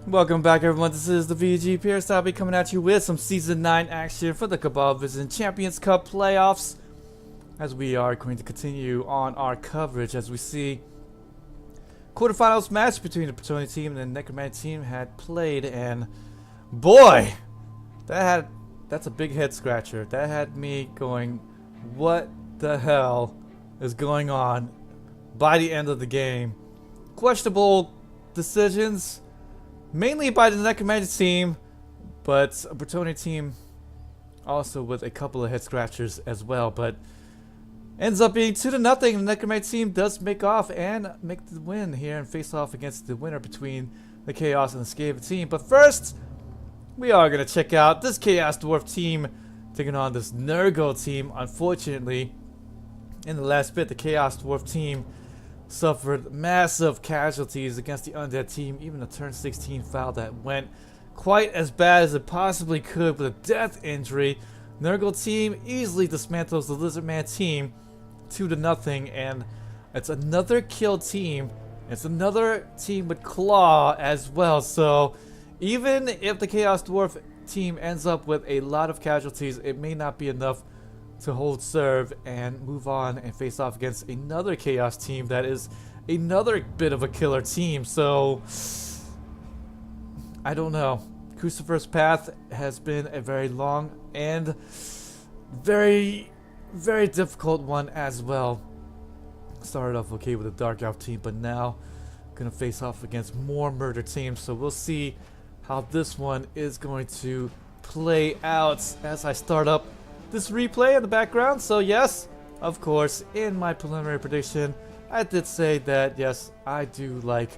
Welcome back, everyone. This is the VG Purist. I'll be coming at you with some Season 9 action for the Cabal Vision Champions Cup playoffs. As we are going to continue on our coverage as we see quarterfinals match between the Plutonian team and the Necromantic team had played, and boy, that's a big head scratcher. That had me going, what the hell is going on by the end of the game? Questionable decisions, mainly by the Necromantic team, but a Plutonian team also with a couple of head scratchers as well, but ends up being 2-0. The Necromantic team does make off and make the win here and face off against the winner between the Chaos and the Skaven team. But first, we are going to check out this Chaos Dwarf team taking on this Nurgle team. Unfortunately, in the last bit, the Chaos Dwarf team suffered massive casualties against the Undead team. Even a turn 16 foul that went quite as bad as it possibly could with a death injury. Nurgle team easily dismantles the Lizardman team 2-0, and it's another kill team. It's another team with Claw as well. So even if the Chaos Dwarf team ends up with a lot of casualties, it may not be enough to hold serve and move on and face off against another Chaos team that is another bit of a killer team. So I don't know. Crucifer's path has been a very long and very difficult one as well. Started off okay with the Dark Elf team, but now gonna face off against more murder teams. So we'll see how this one is going to play out as I start up this replay in the background. So yes, of course, in my preliminary prediction, I did say that yes, I do like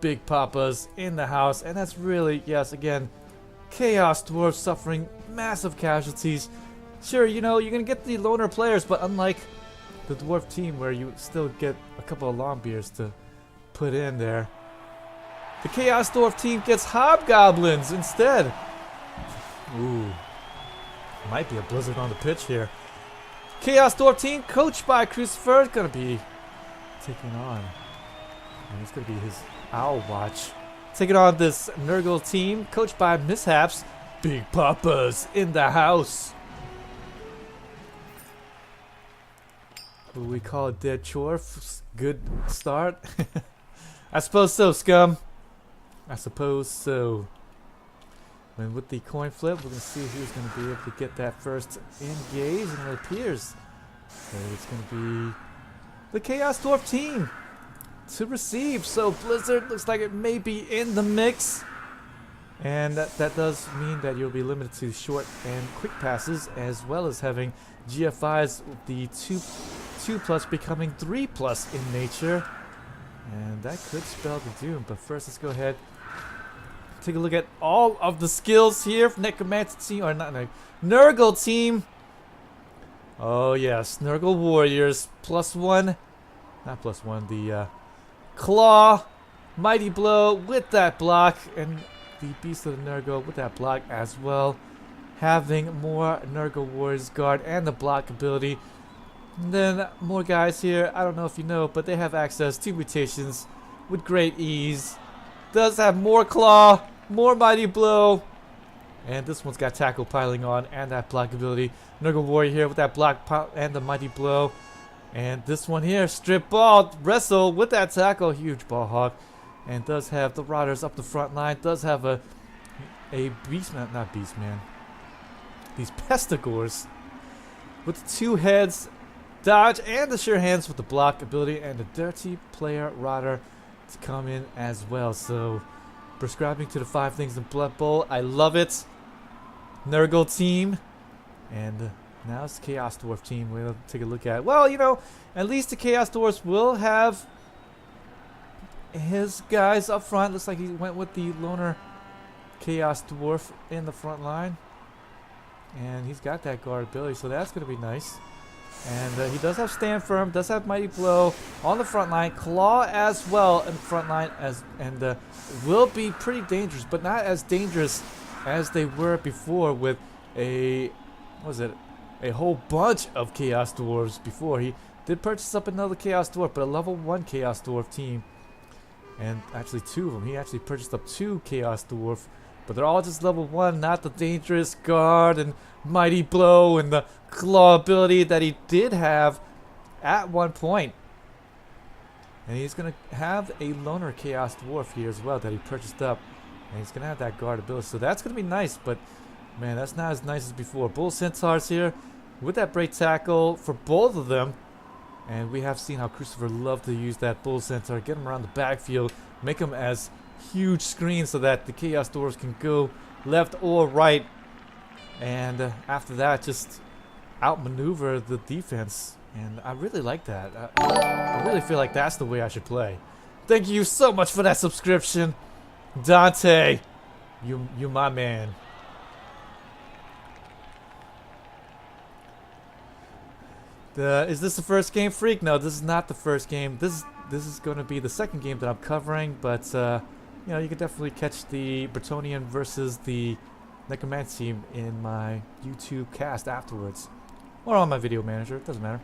Big Papas in the house, and that's really, yes, again, Chaos Dwarves suffering massive casualties. Sure, you know, you're gonna get the loner players, but unlike the Dwarf team where you still get a couple of long beers to put in there, the Chaos Dwarf team gets Hobgoblins instead. Ooh. Might be a blizzard on the pitch here. Chaos Dwarf team, coached by Crucifer, is gonna be taking on, and it's gonna be his Owl Watch, taking on this Nurgle team, coached by Mishapz. Big Papas in the house. What do we call it? Dead Chorf? Good start. I suppose so, scum. I suppose so. And with the coin flip, we're going to see who's going to be able to get that first engage, and it appears that it's going to be the Chaos Dwarf team to receive. So Blizzard looks like it may be in the mix, and that does mean that you'll be limited to short and quick passes, as well as having GFIs with the 2+ becoming 3+ in nature, and that could spell the doom. But first, let's go ahead, take a look at all of the skills here for Necromantic team, or not, Nurgle team. Oh yes, Nurgle warriors, +1, not +1, the Claw, Mighty Blow with that block, and the Beast of the Nurgle with that block as well. Having more Nurgle warriors guard and the block ability. And then more guys here, I don't know if you know, but they have access to mutations with great ease. Does have more Claw, more Mighty Blow, and this one's got Tackle piling on and that block ability. Nurgle Warrior here with that block and the Mighty Blow. And this one here, Strip Ball, Wrestle with that Tackle, huge Ball Hawk. And does have the Riders up the front line. Does have a Beastman, not Beastman, these Pestigores with the 2 heads, dodge, and the sure hands with the block ability, and the Dirty Player Rider to come in as well. So prescribing to the 5 things in Blood Bowl, I love it. Nurgle team, and now it's the Chaos Dwarf team. We'll take a look at, well, you know, at least the Chaos Dwarfs will have his guys up front. Looks like he went with the loner Chaos Dwarf in the front line, and he's got that guard ability, so that's going to be nice. And he does have Stand Firm, does have Mighty Blow on the front line, Claw as well in the front line, and will be pretty dangerous, but not as dangerous as they were before with a whole bunch of Chaos Dwarves before. He did purchase up another Chaos Dwarf, but a level 1 Chaos Dwarf team and actually 2 of them. He actually purchased up 2 Chaos Dwarf, but they're all just level 1, not the Dangerous Guard and Mighty Blow and the Claw ability that he did have at one point. And he's going to have a Loner Chaos Dwarf here as well that he purchased up. And he's going to have that guard ability. So that's going to be nice, but man, that's not as nice as before. Bull Centaurs here with that Break Tackle for both of them. And we have seen how Crucifer loved to use that Bull Centaur, get him around the backfield, make him as huge screens so that the Chaos Dwarves can go left or right. And after that, just outmaneuver the defense. And I really like that. I really feel like that's the way I should play. Thank you so much for that subscription, Dante. You my man. Is this the first game, Freak? No, this is not the first game. This is going to be the second game that I'm covering. But you know, you can definitely catch the Bretonnian versus the Necromancy team in my YouTube cast afterwards, or on my video manager. It doesn't matter.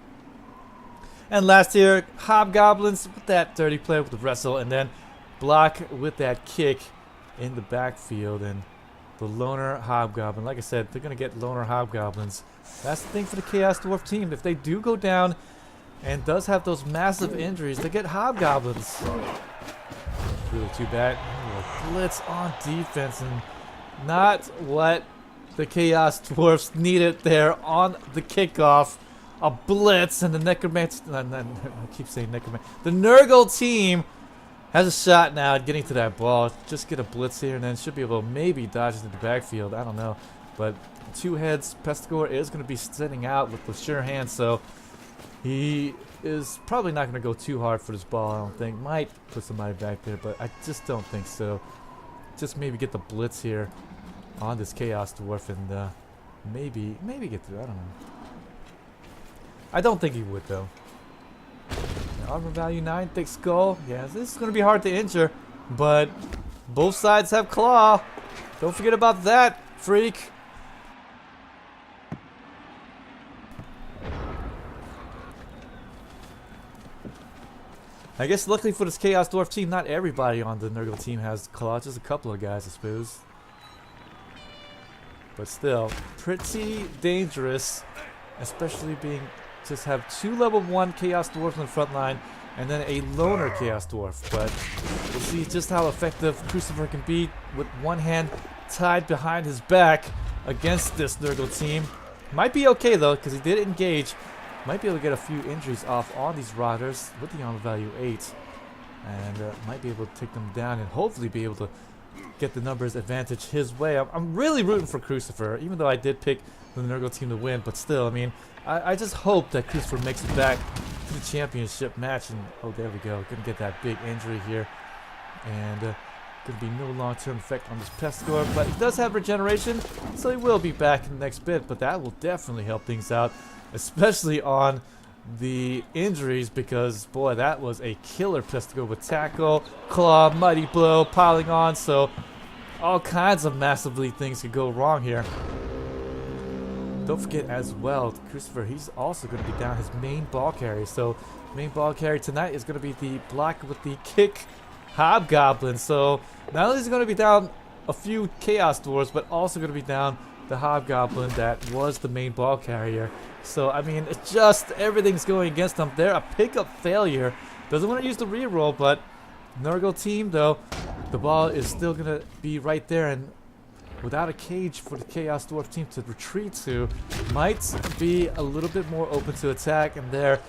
And last here, Hobgoblins with that dirty play with the wrestle, and then block with that kick in the backfield. And the Loner Hobgoblin, like I said, they're going to get Loner Hobgoblins. That's the thing for the Chaos Dwarf team. If they do go down and does have those massive injuries, they get Hobgoblins. Really too bad. Blitz on defense, and not what the Chaos Dwarfs needed there on the kickoff. A blitz, and the Necromancer, I keep saying Necromancer. The Nurgle team has a shot now at getting to that ball. Just get a blitz here, and then should be able to maybe dodge into the backfield. I don't know. But 2 heads, Pestigore is going to be sitting out with the sure hand, so he is probably not going to go too hard for this ball, I don't think. Might put somebody back there, but I just don't think so. Just maybe get the blitz here on this Chaos Dwarf, and maybe get through. I don't know. I don't think he would, though. Armor value 9, thick skull. Yeah, this is going to be hard to injure, but both sides have claw. Don't forget about that, Freak. I guess luckily for this Chaos Dwarf team, not everybody on the Nurgle team has claw. Just a couple of guys, I suppose. But still, pretty dangerous, especially being just have 2 level 1 Chaos Dwarfs on the front line, and then a Loner Chaos Dwarf. But we'll see just how effective Crucifer can be with one hand tied behind his back against this Nurgle team. Might be okay though, because he did engage. Might be able to get a few injuries off on these Rotters with the armor value 8. And might be able to take them down and hopefully be able to get the numbers advantage his way. I'm really rooting for Crucifer, even though I did pick the Nurgle team to win. But still, I mean, I just hope that Crucifer makes it back to the championship match. And oh, there we go. Gonna get that big injury here. And gonna be no long-term effect on this Pestigore. But he does have regeneration, so he will be back in the next bit. But that will definitely help things out, especially on the injuries, because boy, that was a killer Pestigore with tackle, claw, mighty blow, piling on. So all kinds of massively things could go wrong here. Don't forget as well, Crucifer, he's also going to be down his main ball carrier. So main ball carrier tonight is going to be the block with the kick Hobgoblin. So not only is he going to be down a few Chaos Dwarves, but also going to be down the Hobgoblin that was the main ball carrier. So I mean, it's just everything's going against him. They're a pickup failure. Doesn't want to use the reroll, but Nurgle team though, the ball is still going to be right there, and without a cage for the Chaos Dwarf team to retreat to, might be a little bit more open to attack. And there,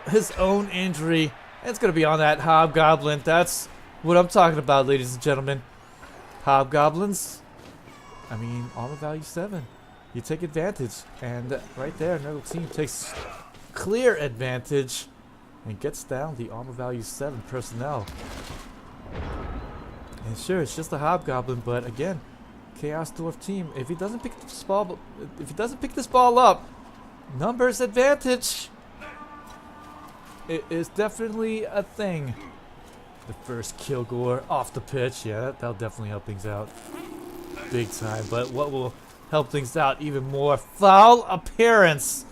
his own injury, and it's going to be on that Hobgoblin. That's what I'm talking about, ladies and gentlemen. Hobgoblins, I mean, armor value 7. You take advantage, and right there, Nurgle team takes clear advantage and gets down the armor value 7 personnel. And sure, it's just a Hobgoblin, but again, Chaos Dwarf team, if he doesn't pick this ball up, numbers advantage. It is definitely a thing. The first Kilgore off the pitch, yeah, that'll definitely help things out big time. But what will help things out even more? Foul appearance.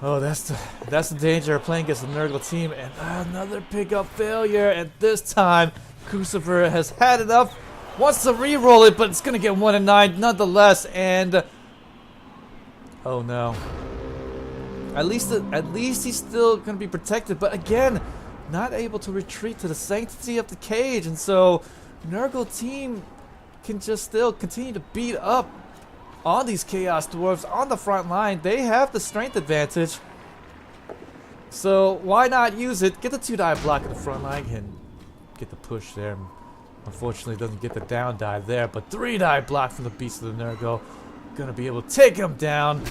Oh, that's the danger of playing against the Nurgle team. And another pickup failure. And this time, Crucifer has had enough. Wants to re-roll it, but it's going to get 1 and 9 nonetheless. And oh no. At least he's still going to be protected. But again, not able to retreat to the sanctity of the cage. And so, Nurgle team can just still continue to beat up on these Chaos Dwarves on the front line. They have the strength advantage. So why not use it? Get the 2-die block at the front line and get the push there. Unfortunately doesn't get the down die there, but 3-die block from the Beast of the Nurgle. Gonna be able to take him down.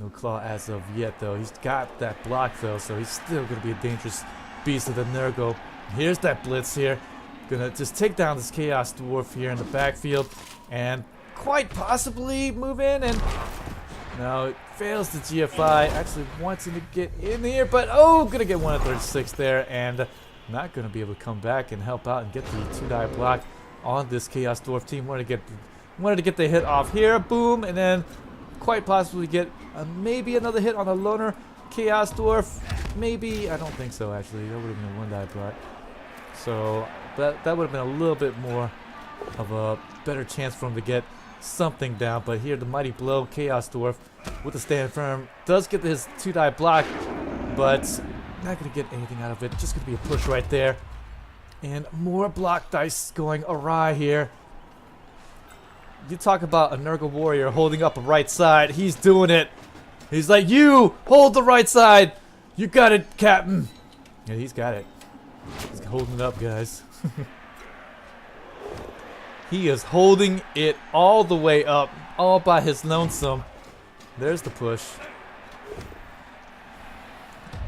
No claw as of yet though. He's got that block though, so he's still gonna be a dangerous Beast of the Nurgle. Here's that blitz here. Gonna just take down this Chaos Dwarf here in the backfield and quite possibly move in, and no, it fails the GFI. Actually wants him to get in here, but oh, gonna get 1 at 36 there, and not gonna be able to come back and help out and get the 2-die block on this Chaos Dwarf team. Wanted to get the hit off here, boom, and then quite possibly get maybe another hit on the loner Chaos Dwarf. Maybe, I don't think so actually. That would have been a 1-die block. So that would have been a little bit more of a better chance for him to get something down. But here the mighty blow, Chaos Dwarf with the stand firm does get his 2-die block, but not gonna get anything out of it. Just gonna be a push right there, and more block dice going awry here. You talk about a Nurgle warrior holding up a right side. He's doing it. He's like, you hold the right side. You got it, Captain. Yeah, he's got it. He's holding it up, guys. He is holding it all the way up, all by his lonesome. There's the push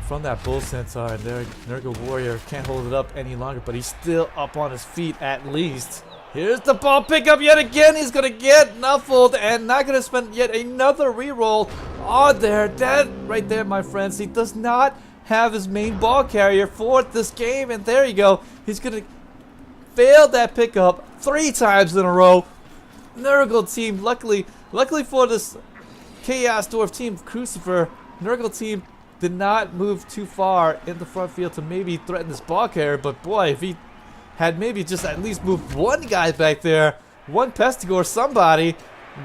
from that bull centaur, and there Nurgle warrior can't hold it up any longer, but he's still up on his feet at least. Here's the ball pickup yet again. He's gonna get nuffled and not gonna spend yet another reroll on there. That right there, my friends, he does not have his main ball carrier for this game, and there you go. He's gonna fail that pickup 3 times in a row. Nurgle team, luckily for this Chaos Dwarf team, Crucifer, Nurgle team did not move too far in the front field to maybe threaten this ball carrier. But boy, if he had maybe just at least moved one guy back there, one Pestigore or somebody,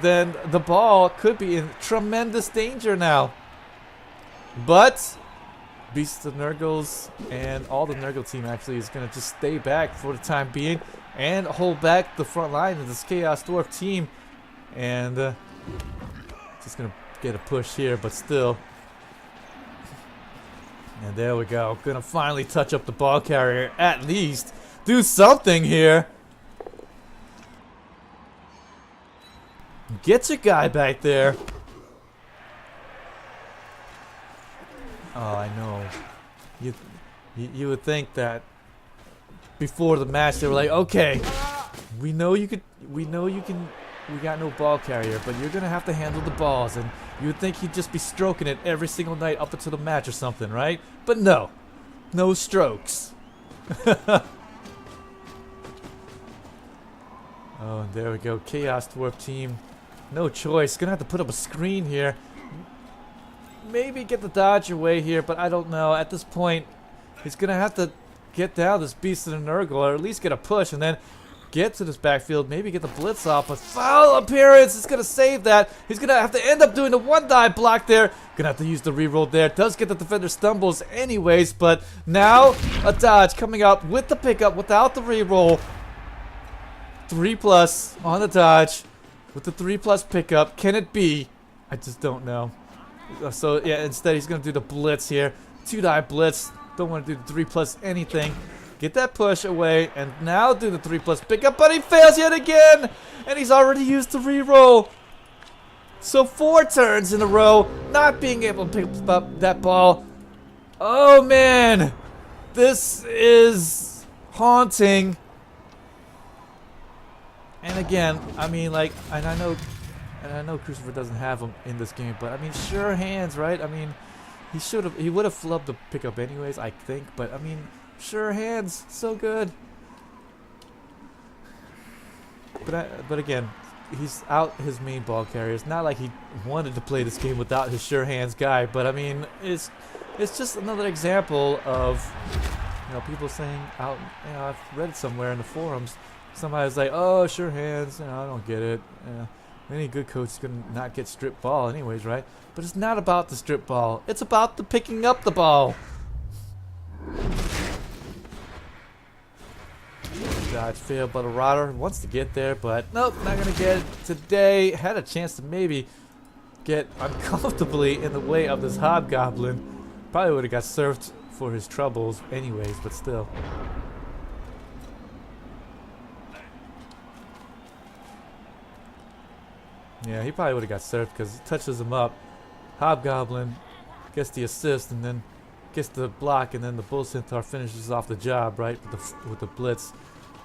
then the ball could be in tremendous danger now. But Beast of Nurgles and all the Nurgle team actually is going to just stay back for the time being and hold back the front line of this Chaos Dwarf team. And just going to get a push here, but still. And there we go. Going to finally touch up the ball carrier, at least. Do something here. Get your guy back there. Oh, I know. You would think that before the match they were like, okay, we got no ball carrier, but you're gonna have to handle the balls, and you would think he'd just be stroking it every single night up until the match or something, right? But no. No strokes. Oh, and there we go. Chaos Dwarf team. No choice. Gonna have to put up a screen here. Maybe get the dodge away here, but I don't know. At this point, he's gonna have to get down this Beast of the Nurgle, or at least get a push, and then get to this backfield. Maybe get the blitz off. But foul appearance is gonna save that. He's gonna have to end up doing the 1-die block there. Gonna have to use the reroll there. Does get the defender stumbles anyways, but now a dodge coming up with the pickup without the reroll. 3+ on the dodge with the 3+ pickup. Can it be? I just don't know. So yeah, instead he's gonna do the blitz here. 2-die blitz. Don't want to do the 3+ anything. Get that push away, and now do the 3+ pickup, but he fails yet again, and he's already used the reroll. So 4 turns in a row, not being able to pick up that ball. Oh man, this is haunting. And again, I mean, like, and I know Crucifer doesn't have him in this game, but I mean, sure hands, right? I mean, he would have flubbed the pickup anyways, I think, but I mean, sure hands, so good. But again, he's out his main ball carrier. It's not like he wanted to play this game without his sure hands guy, but I mean, it's just another example of, you know, people saying out, you know, I've read somewhere in the forums, somebody's like, oh, sure hands, you know, I don't get it. Any good coach is going to not get strip ball anyways, right? But it's not about the strip ball. It's about the picking up the ball. Dodge failed, but a Rotter wants to get there, but nope, not going to get it today. Had a chance to maybe get uncomfortably in the way of this Hobgoblin. Probably would have got served for his troubles anyways, but still. Yeah, he probably would have got served because he touches him up. Hobgoblin gets the assist and then gets the block, and then the Bull Centaur finishes off the job, right, with the blitz.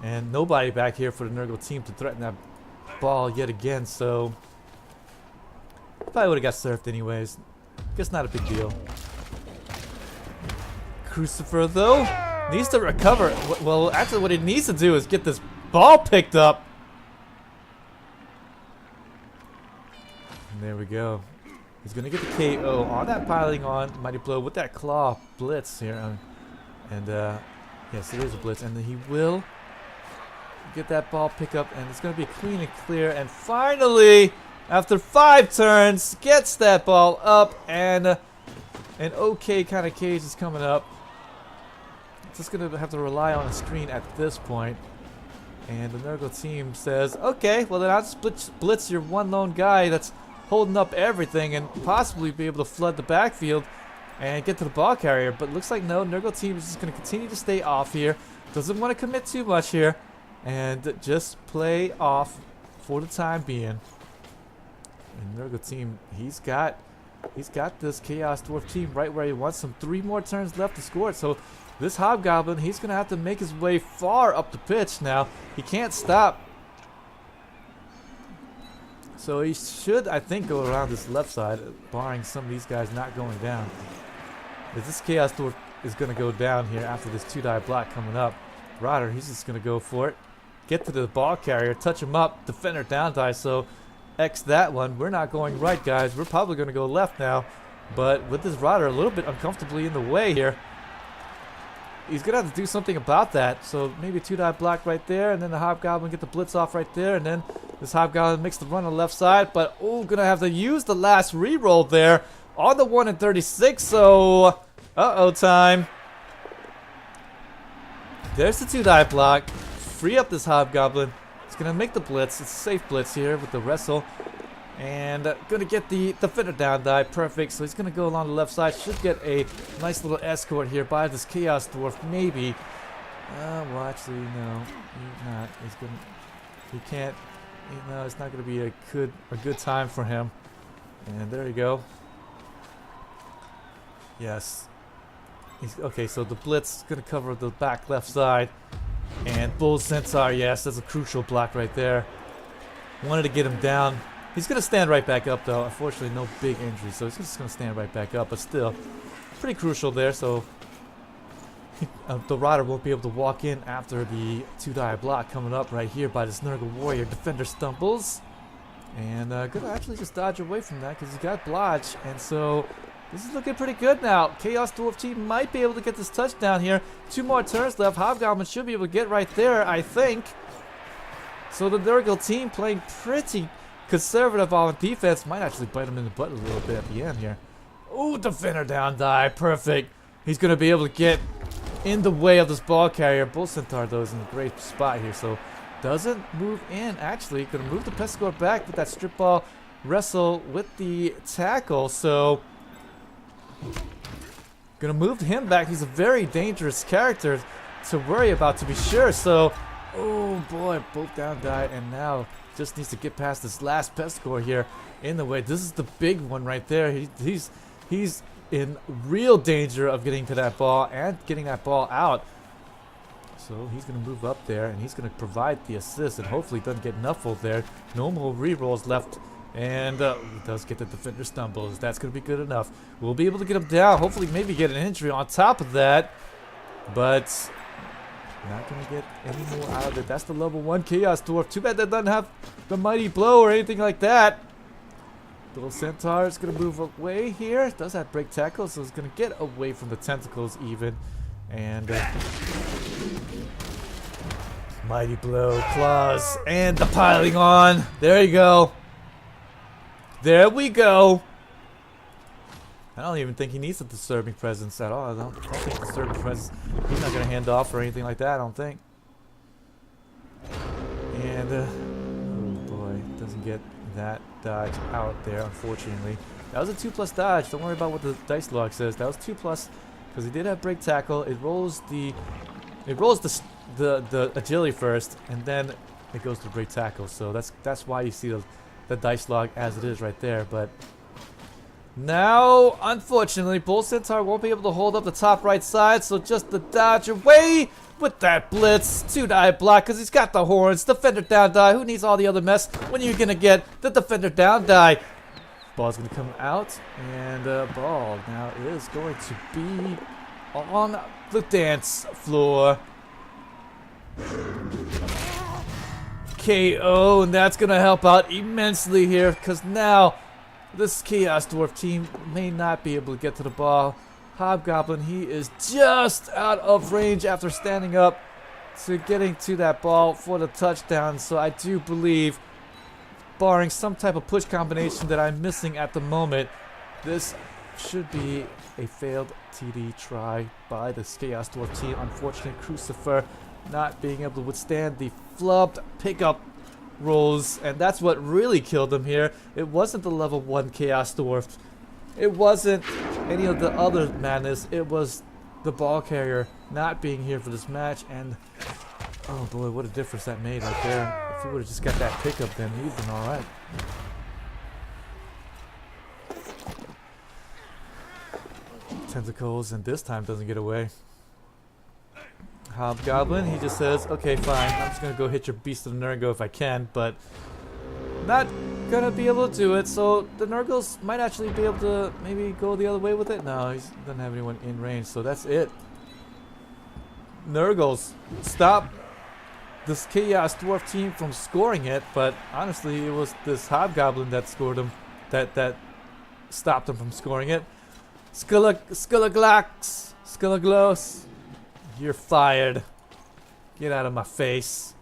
And nobody back here for the Nurgle team to threaten that ball yet again, so probably would have got served anyways. Guess not a big deal. Crucifer, though, needs to recover. Well, actually what he needs to do is get this ball picked up. And there we go. He's going to get the KO on that piling on Mighty Blow with that claw blitz here. Yes, it is a blitz. And then he will get that ball pick up, and it's going to be clean and clear. And finally, after 5 turns, gets that ball up, and an okay kind of cage is coming up. Just going to have to rely on a screen at this point. And the Nurgle team says, okay, well then I'll just blitz your one lone guy that's holding up everything and possibly be able to flood the backfield and get to the ball carrier. But looks like no, Nurgle team is just going to continue to stay off here. Doesn't want to commit too much here. And just play off for the time being. And Nurgle team, he's got this Chaos Dwarf team right where he wants him. 3 more turns left to score it. So this Hobgoblin, he's going to have to make his way far up the pitch now. He can't stop. So he should, I think, go around this left side, barring some of these guys not going down. If this Chaos Dwarf is going to go down here after this 2-die block coming up. Rotter, he's just going to go for it. Get to the ball carrier, touch him up, defender down die, so X that one. We're not going right, guys. We're probably going to go left now. But with this Rotter a little bit uncomfortably in the way here, he's going to have to do something about that. So maybe a 2-die block right there, and then the Hobgoblin get the blitz off right there, and then this Hobgoblin makes the run on the left side. But, oh, going to have to use the last reroll there on the 1 and 36, so uh-oh time. There's the 2-die block. Free up this Hobgoblin. He's going to make the blitz. It's a safe blitz here with the wrestle. And going to get the defender down die. Perfect. So he's going to go along the left side. Should get a nice little escort here by this Chaos Dwarf. Maybe. Well, actually, no. He's not. He's going to... He can't... No, it's not going to be a good time for him. And there you go. Yes. Okay, so the blitz is going to cover the back left side. And Bull Centaur, yes, that's a crucial block right there. Wanted to get him down. He's going to stand right back up, though. Unfortunately, no big injury, so he's just going to stand right back up. But still, pretty crucial there, so the Rotter won't be able to walk in after the 2-die block coming up right here by this Nurgle Warrior. Defender stumbles. And going to actually just dodge away from that because he's got Blodge. And so... this is looking pretty good now. Chaos Dwarf team might be able to get this touchdown here. 2 more turns left. Hobgoblin should be able to get right there, I think. So the Nurgle team playing pretty conservative on defense. Might actually bite him in the butt a little bit at the end here. Ooh, defender down die. Perfect. He's going to be able to get in the way of this ball carrier. Bull Centaur, though, is in a great spot here. So doesn't move in, actually. Going to move the Pescor back with that strip ball wrestle with the tackle. So... gonna move him back. He's a very dangerous character to worry about, to be sure. So, oh boy, both down die, and now just needs to get past this last Pescor here in the way. This is the big one right there. He's in real danger of getting to that ball and getting that ball out. So he's gonna move up there, and he's gonna provide the assist, and hopefully doesn't get nuffled there. No more rerolls left. And he does get the defender stumbles. That's going to be good enough. We'll be able to get him down. Hopefully maybe get an injury on top of that. But Not gonna get any more out of it. That's the level 1 Chaos Dwarf. Too bad that doesn't have the Mighty Blow or anything like that. Little Centaur is gonna move away here. Does have break tackle, so it's gonna get away from the tentacles even. And Mighty Blow, claws, and the piling on. There you go. There we go. I don't even think he needs a disturbing presence at all. I don't think disturbing presence. He's not gonna hand off or anything like that. I don't think. And oh boy, doesn't get that dodge out there, unfortunately. That was a 2+ dodge. Don't worry about what the dice log says. That was 2+, because he did have break tackle. It rolls the agility first, and then it goes to break tackle. So that's why you see the dice log as it is right there. But now, unfortunately, Bull Centaur won't be able to hold up the top right side, so just the dodge away with that blitz. 2-die block, because he's got the horns. Defender down die. Who needs all the other mess when you're going to get the defender down die? Ball's going to come out, and ball now is going to be on the dance floor. KO, and that's going to help out immensely here, because now this Chaos Dwarf team may not be able to get to the ball. Hobgoblin, he is just out of range after standing up to getting to that ball for the touchdown. So I do believe, barring some type of push combination that I'm missing at the moment, this should be a failed TD try by the Chaos Dwarf team. Unfortunately, Crucifer not being able to withstand the flubbed pickup rolls, and that's what really killed him here. It wasn't the level 1 Chaos Dwarf. It wasn't any of the other madness. It was the ball carrier not being here for this match, and oh boy, what a difference that made right there. If he would have just got that pickup, then he'd been alright. Tentacles, and this time doesn't get away. Hobgoblin, he just says, okay, fine, I'm just gonna go hit your beast of the Nurgle if I can, but not gonna be able to do it. So the Nurgles might actually be able to maybe go the other way with it. No, he doesn't have anyone in range, so that's it. Nurgles stop this Chaos Dwarf team from scoring it, but honestly, it was this Hobgoblin that scored him, that stopped him from scoring it. Skullaglax, Skullaglos. You're fired. Get out of my face.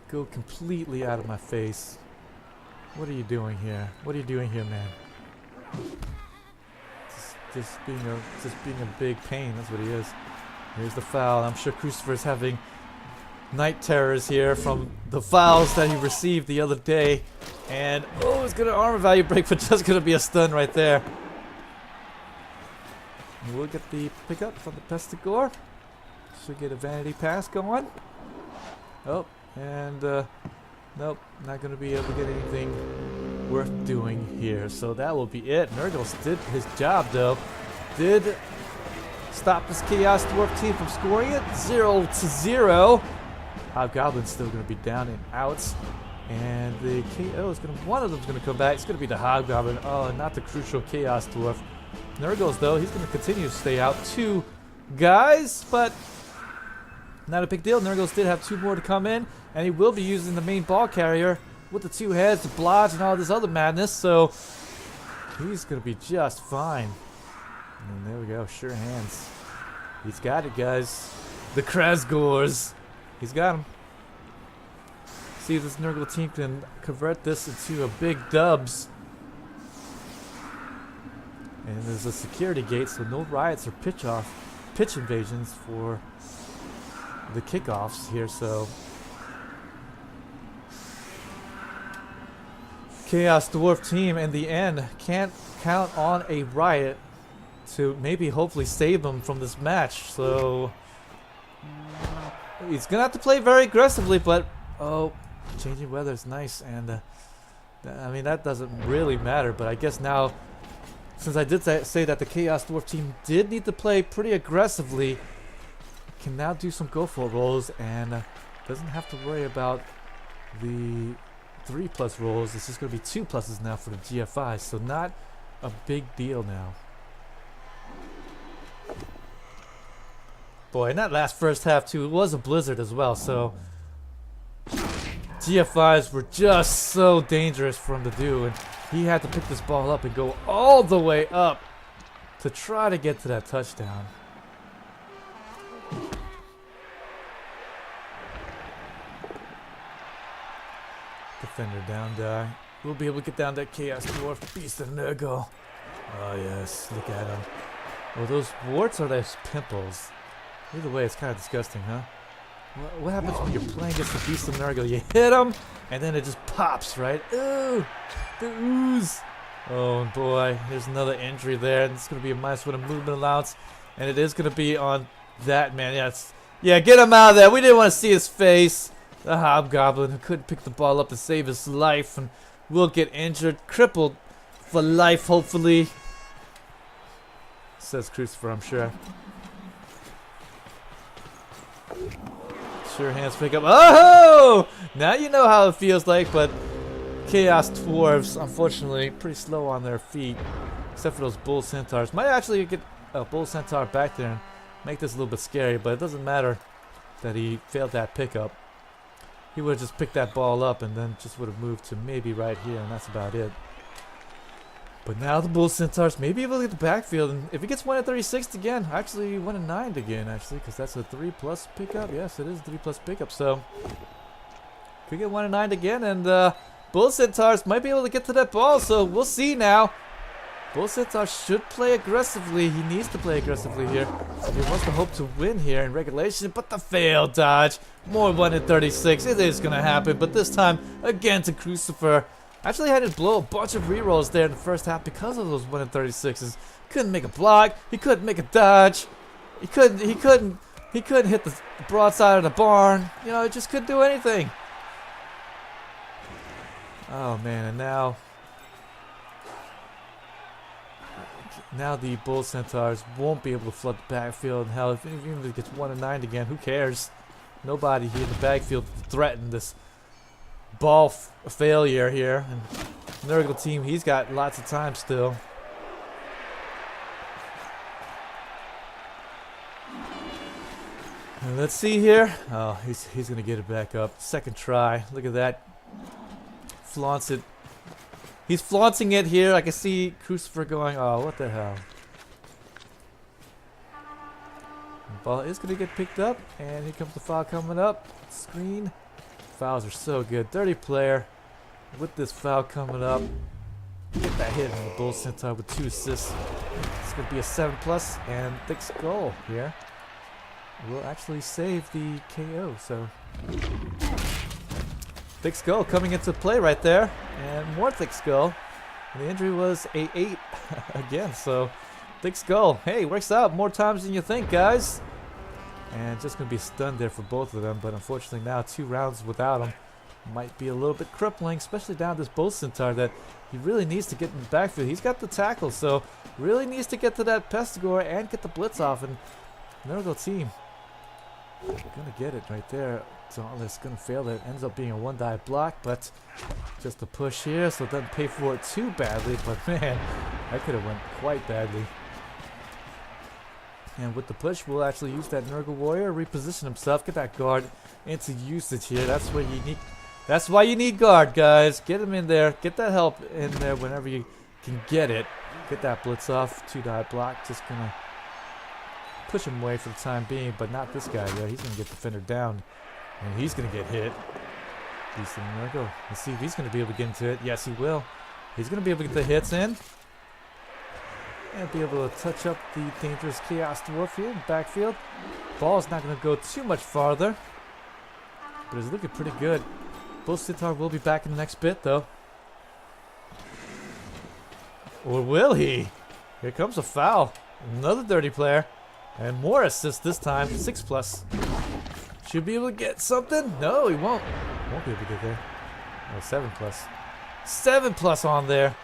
Go completely out of my face. What are you doing here? What are you doing here, man? Just being a big pain. That's what he is. Here's the foul. I'm sure Crucifer's having night terrors here from the fouls that he received the other day. And oh, it's gonna armor value break, but just gonna be a stun right there. We'll get the pickup from the Pestigore. Should get a vanity pass going. Oh, and nope, not going to be able to get anything worth doing here. So that will be it. Nurgles did his job, though. Did stop this Chaos Dwarf team from scoring it. 0-0. Hobgoblin's still going to be down and out. And the KO is going to, one of them's going to come back. It's going to be the Hobgoblin. Oh, not the crucial Chaos Dwarf. Nurgles, though, he's going to continue to stay out. 2 guys, but not a big deal. Nurgles did have 2 more to come in, and he will be using the main ball carrier with the 2 heads, the blodge, and all this other madness, so he's going to be just fine. And there we go, sure hands. He's got it, guys. The Krasgors. He's got him. See if this Nurgle team can convert this into a big dubs. And there's a security gate, so no riots or pitch invasions for the kickoffs here, so Chaos Dwarf team in the end can't count on a riot to maybe hopefully save them from this match. So he's gonna have to play very aggressively, but oh, changing weather is nice, and I mean that doesn't really matter, but I guess now, since I did say that the Chaos Dwarf team did need to play pretty aggressively, can now do some go-for rolls and doesn't have to worry about the 3+ rolls. It's just going to be 2+ now for the GFI, so not a big deal now. Boy, and that last first half too, it was a blizzard as well, so GFIs were just so dangerous for him to do, and he had to pick this ball up and go all the way up to try to get to that touchdown. Defender down die. We'll be able to get down that Chaos Dwarf Beast of Nurgle. Oh yes, look at him. Oh, those warts are those pimples. Either way, it's kind of disgusting, huh? What happens when you're playing against the Beast of Nurgle? You hit him, and then it just pops, right? Ooh, the ooze. Oh boy, there's another injury there. And it's going to be a -1 of movement allowance, and it is going to be on that man. Yes, yeah, get him out of there. We didn't want to see his face. The Hobgoblin who couldn't pick the ball up to save his life, and will get injured, crippled for life, hopefully. Says Crucifer, I'm sure. Sure hands pick up. Oh! Now you know how it feels like, but Chaos Dwarves, unfortunately, pretty slow on their feet. Except for those Bull Centaurs. Might actually get a Bull Centaur back there and make this a little bit scary, but it doesn't matter that he failed that pickup. He would have just picked that ball up and then just would have moved to maybe right here, and that's about it. But now the Bull Centaurs may be able to get the backfield, and if he gets 1 in 36 again, actually 1 in 9 again, actually, because that's a 3+ pickup. Yes, it is a 3+ pickup, so could get 1 in 9 again, and Bull Centaurs might be able to get to that ball, so we'll see now. Bull Centaur should play aggressively. He needs to play aggressively here. He wants to hope to win here in regulation, but the failed dodge. More 1 in 36. It is going to happen, but this time again to Crucifer. Actually had to blow a bunch of rerolls there in the first half because of those 1 in 36s. Couldn't make a block. He couldn't make a dodge. He couldn't hit the broadside of the barn. You know, he just couldn't do anything. Oh man, and now the Bull Centaurs won't be able to flood the backfield. Hell, even if it gets 1 in 9 again, who cares? Nobody here in the backfield threatened this ball failure here. And Nurgle team, he's got lots of time still. And let's see here. Oh, he's gonna get it back up. Second try. Look at that. Flaunts it. He's flaunting it here. I can see Crucifer going, oh, what the hell. The ball is going to get picked up, and here comes the foul coming up. Screen. Fouls are so good. Dirty player with this foul coming up. Get that hit on the Bull Centaur with 2 assists. It's going to be a 7+, and Thick Skull here will actually save the KO, so... Thick Skull coming into play right there, and more Thick Skull. And the injury was a 8 again, so Thick Skull, hey, works out more times than you think, guys. And just going to be stunned there for both of them, but unfortunately now 2 rounds without him might be a little bit crippling, especially down this Bull Centaur that he really needs to get in the backfield. He's got the tackle, so really needs to get to that Pestigore and get the blitz off, and Nurgle team gonna get it right there. Dauntless gonna fail it. Ends up being a 1-die block, but just a push here, so it doesn't pay for it too badly. But man, that could have went quite badly. And with the push, we'll actually use that Nurgle warrior, reposition himself, get that guard into usage here. That's what you need. That's why you need guard, guys. Get him in there. Get that help in there whenever you can get it. Get that blitz off. 2-die block. Just gonna push him away for the time being, but not this guy there. He's gonna get defender down. And he's going to get hit. Decent Nurgle. Let's see if he's going to be able to get into it. Yes, he will. He's going to be able to get the hits in. And be able to touch up the dangerous Chaos Dwarf here in the backfield. Ball's not going to go too much farther. But it's looking pretty good. Bull Centaur will be back in the next bit, though. Or will he? Here comes a foul. Another dirty player. And more assists this time. 6+. Should be able to get something. No, he won't. Won't be able to get there. Oh, 7+. 7+ on there.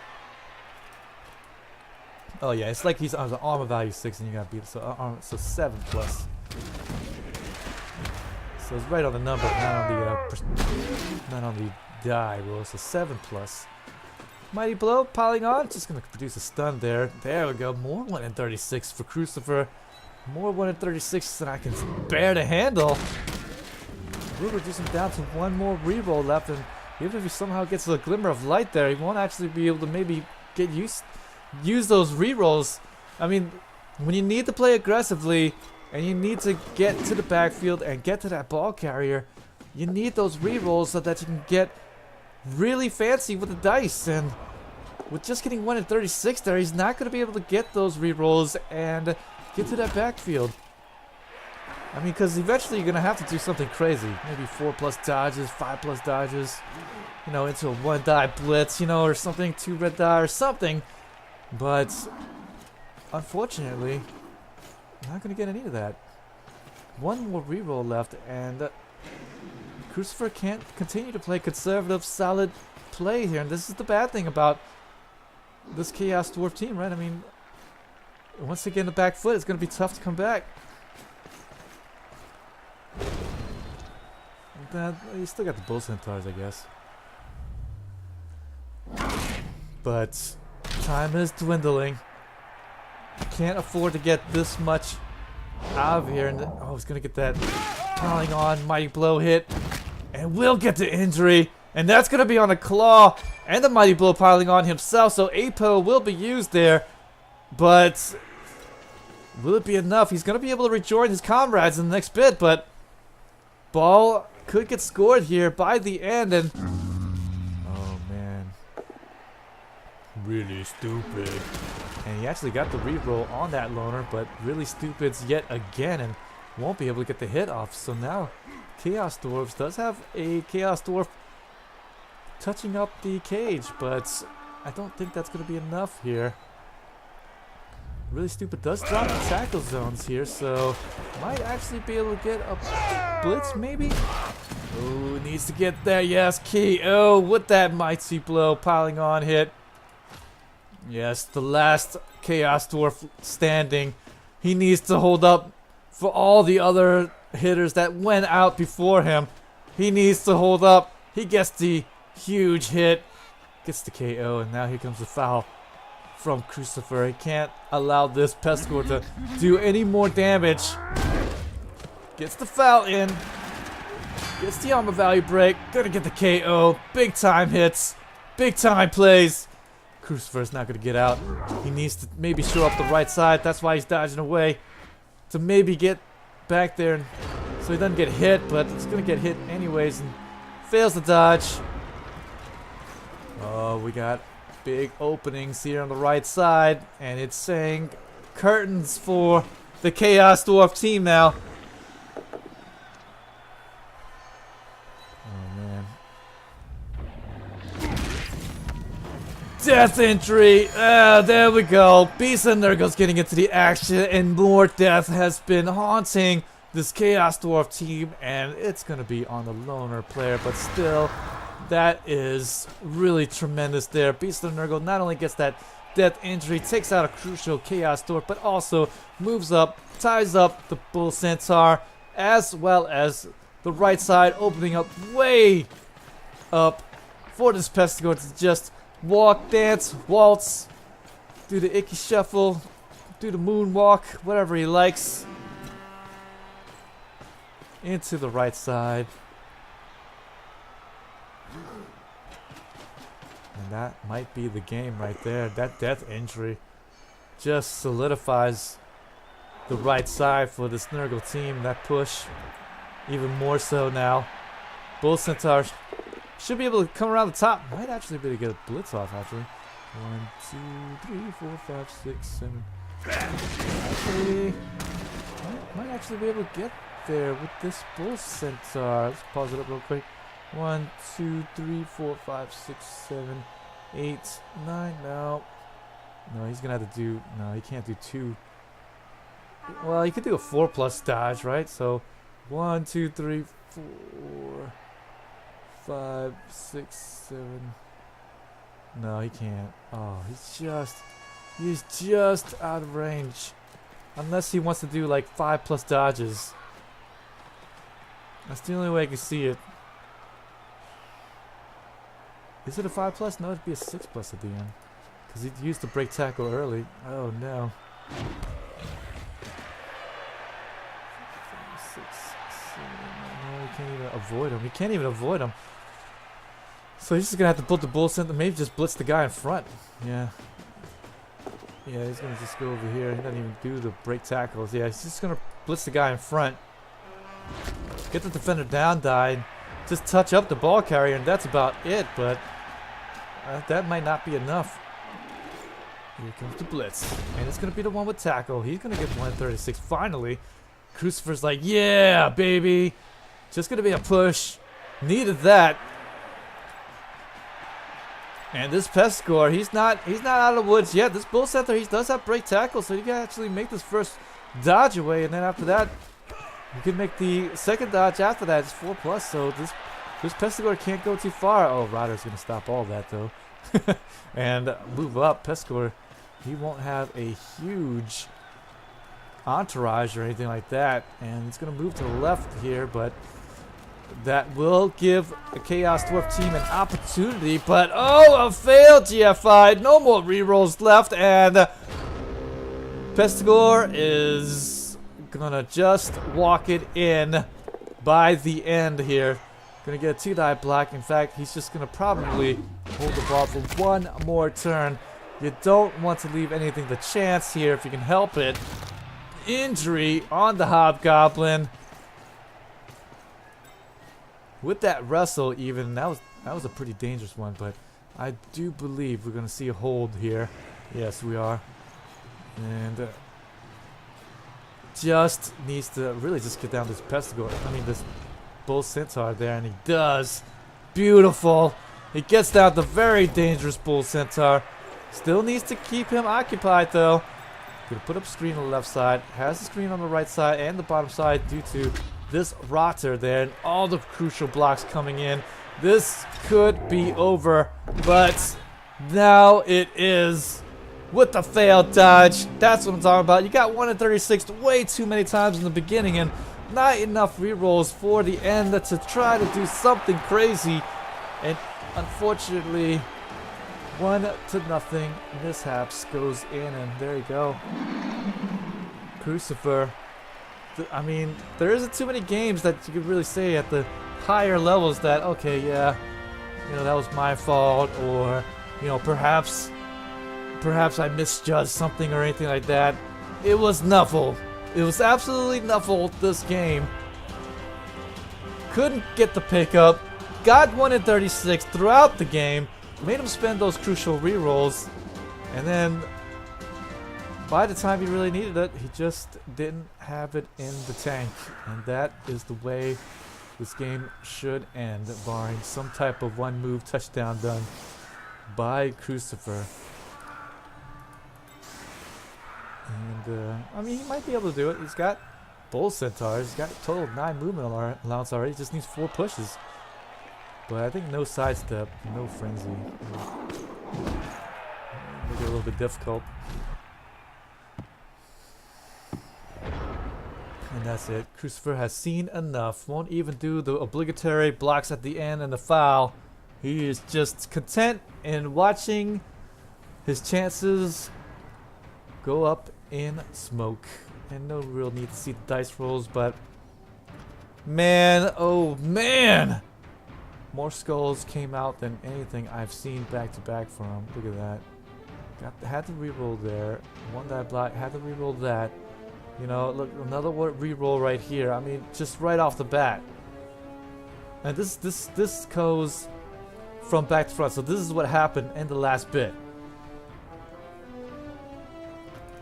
Oh yeah, it's like he's on the armor value 6 and you got beat. So 7+. So it's right on the number, not on the die roll. So 7+. Mighty blow piling on. Just gonna produce a stun there. There we go. More 1 in 36 for Crucifer. More 1 in 36 than I can bear to handle. We'll reduce him down to one more reroll left, and even if he somehow gets a glimmer of light there, he won't actually be able to maybe use those rerolls. I mean, when you need to play aggressively and you need to get to the backfield and get to that ball carrier, you need those rerolls so that you can get really fancy with the dice. And with just getting 1 in 36 there, he's not going to be able to get those rerolls and get to that backfield. I mean, because eventually you're going to have to do something crazy. Maybe 4+ dodges, 5+ dodges, you know, into a 1-die blitz, you know, or something, 2 red die or something. But unfortunately, I'm not going to get any of that. One more reroll left, and Crucifer can't continue to play conservative, solid play here. And this is the bad thing about this Chaos Dwarf team, right? I mean, once they get in the back foot, it's going to be tough to come back. You still got the Bull Centaurs, I guess. But time is dwindling. Can't afford to get this much out of here. And oh, he's going to get that piling on Mighty Blow hit. And will get the injury. And that's going to be on the Claw and the Mighty Blow piling on himself. So APO will be used there. But will it be enough? He's going to be able to rejoin his comrades in the next bit. But ball could get scored here by the end. And oh man, really stupid. And he actually got the reroll on that loner, but really stupid's yet again and won't be able to get the hit off. So now Chaos Dwarves does have a Chaos Dwarf touching up the cage, but I don't think that's going to be enough here. Really stupid does drop the tackle zones here, so might actually be able to get a blitz maybe. Oh, needs to get there. Yes, KO with that Mighty Blow piling on hit. Yes, the last Chaos Dwarf standing. He needs to hold up for all the other hitters that went out before him. He needs to hold up. He gets the huge hit. Gets the KO, and now here comes the foul from Crucifer. He can't allow this Pestigore to do any more damage. Gets the foul in. Gets the armor value break. Gonna get the KO. Big time hits. Big time plays. Crucifer's not gonna get out. He needs to maybe show up the right side. That's why he's dodging away. To maybe get back there and so he doesn't get hit, but he's gonna get hit anyways and fails to dodge. Oh, we got big openings here on the right side, and it's saying curtains for the Chaos Dwarf team now. Oh man. Death injury. There we go. Beast and Nurgles getting into the action, and more death has been haunting this Chaos Dwarf team, and it's gonna be on the loner player, but still, that is really tremendous there. Beast of Nurgle not only gets that death injury, takes out a crucial Chaos Dwarf, but also moves up, ties up the Bull Centaur, as well as the right side, opening up way up for this Pestigore to just walk, dance, waltz, do the icky shuffle, do the moonwalk, whatever he likes, into the right side. And that might be the game right there. That death injury just solidifies the right side for this Nurgle team. That push, even more so now. Bull Centaur should be able to come around the top. Might actually be able to get a blitz off, actually. 1, 2, 3, 4, 5, 6, 7. Actually, might actually be able to get there with this Bull Centaur. Let's pause it up real quick. 1, 2, 3, 4, 5, 6, 7, 8, 9. No, he's gonna have to do. No, he can't do 2. Well, he could do a 4+ dodge, right? So 1, 2, 3, 4, 5, 6, 7. No, he can't. Oh, he's just out of range. Unless he wants to do like 5+ dodges. That's the only way I can see it. Is it a 5+? No, it'd be a 6+ at the end. Because he used the break tackle early. Oh no. No, he can't even avoid him. He can't even avoid him. So he's just gonna have to put the bull center. Maybe just blitz the guy in front. Yeah. Yeah, he's gonna just go over here. He doesn't even do the break tackles. Yeah, he's just gonna blitz the guy in front. Get the defender down, died. Just touch up the ball carrier, and that's about it. But that might not be enough. Here comes the blitz, and it's gonna be the one with tackle. He's gonna get 136 finally. Crucifer's like, yeah, baby. Just gonna be a push. Needed that. And this pest score, he's not out of the woods yet. This bull center, he does have break tackle, so he can actually make this first dodge away, and then after that, you can make the second dodge after that. It's 4+, so this Pestigore can't go too far. Oh, Ryder's gonna stop all that though. And move up. Pestigore, he won't have a huge entourage or anything like that. And it's gonna move to the left here, but that will give the Chaos Dwarf team an opportunity, but oh, a failed GFI. No more rerolls left, and Pestigore is gonna just walk it in by the end here. Gonna get a 2-die block. In fact, he's just gonna probably hold the ball for one more turn. You don't want to leave anything to chance here if you can help it. Injury on the Hobgoblin. With that wrestle, even that was a pretty dangerous one, but I do believe we're gonna see a hold here. Yes, we are, and just needs to really just get down this Pestigore. I mean, this Bull Centaur there, and he does. Beautiful. He gets down the very dangerous Bull Centaur. Still needs to keep him occupied though. Gonna put up screen on the left side. Has the screen on the right side and the bottom side due to this rotter there and all the crucial blocks coming in. This could be over, but now it is with the failed dodge. That's what I'm talking about. You got 1 in 36 way too many times in the beginning and not enough rerolls for the end to try to do something crazy. And unfortunately, 1-0 Mishapz goes in, and there you go. Crucifer. I mean, there isn't too many games that you could really say at the higher levels that, okay, yeah, you know, that was my fault, or, you know, perhaps I misjudged something or anything like that. It was Nuffle. It was absolutely Nuffle this game. Couldn't get the pickup. Got 1 in 36 throughout the game. Made him spend those crucial rerolls. And then by the time he really needed it, he just didn't have it in the tank. And that is the way this game should end, barring some type of one-move touchdown done by Crucifer. And, I mean, he might be able to do it. He's got Bull Centaurs. He's got a total of 9 movement allowance already. He just needs 4 pushes. But I think no sidestep, no frenzy. Make it a little bit difficult. And that's it. Crucifer has seen enough. Won't even do the obligatory blocks at the end and the foul. He is just content in watching his chances go up in smoke. And no real need to see the dice rolls, but man, oh man! More skulls came out than anything I've seen back to back from him. Look at that. Had to reroll there. 1-die block. Had to reroll that. You know, look, another reroll right here. I mean, just right off the bat. And this goes from back to front. So this is what happened in the last bit.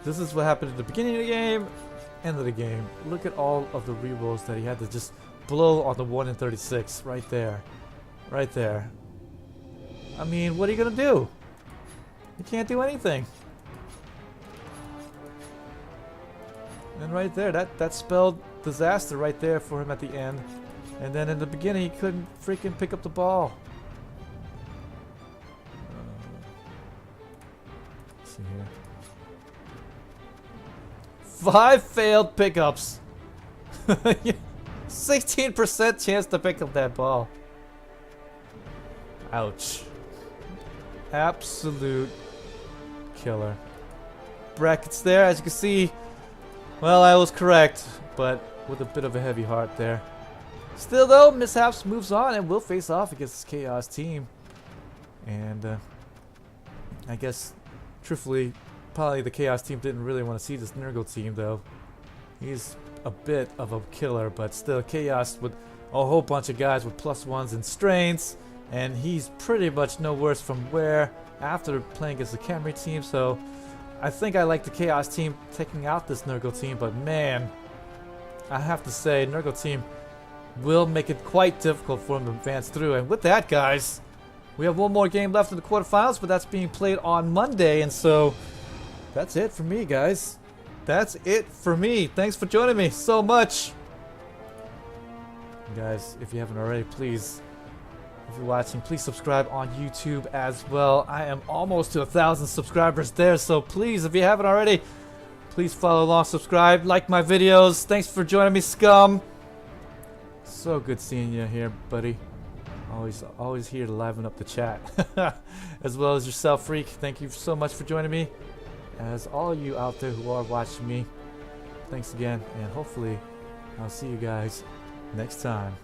This is what happened at the beginning of the game, end of the game. Look at all of the rerolls that he had to just blow on the 1 in 36 right there. Right there. I mean, what are you gonna do? You can't do anything. And right there, that spelled disaster right there for him at the end. And then in the beginning, he couldn't freaking pick up the ball. Let's see here. 5 failed pickups. 16% chance to pick up that ball. Ouch. Absolute killer. Brackets there, as you can see. Well, I was correct, but with a bit of a heavy heart there. Still though, Mishapz moves on and will face off against his Chaos team. And I guess, truthfully, probably the Chaos team didn't really want to see this Nurgle team though. He's a bit of a killer, but still Chaos with a whole bunch of guys with +1s and strains. And he's pretty much no worse from where after playing against the Camry team. So I think I like the Chaos team taking out this Nurgle team, but man, I have to say Nurgle team will make it quite difficult for him to advance through. And with that, guys, we have one more game left in the quarterfinals, but that's being played on Monday. And so that's it for me, guys. That's it for me. Thanks for joining me so much. And guys, if you haven't already, please, if you're watching, please subscribe on YouTube as well. I am almost to 1,000 subscribers there, so please, if you haven't already, please follow along, subscribe, like my videos. Thanks for joining me, scum. So good seeing you here, buddy. Always here to liven up the chat. As well as yourself, Freak. Thank you so much for joining me. As all you out there who are watching me, thanks again, and hopefully I'll see you guys next time.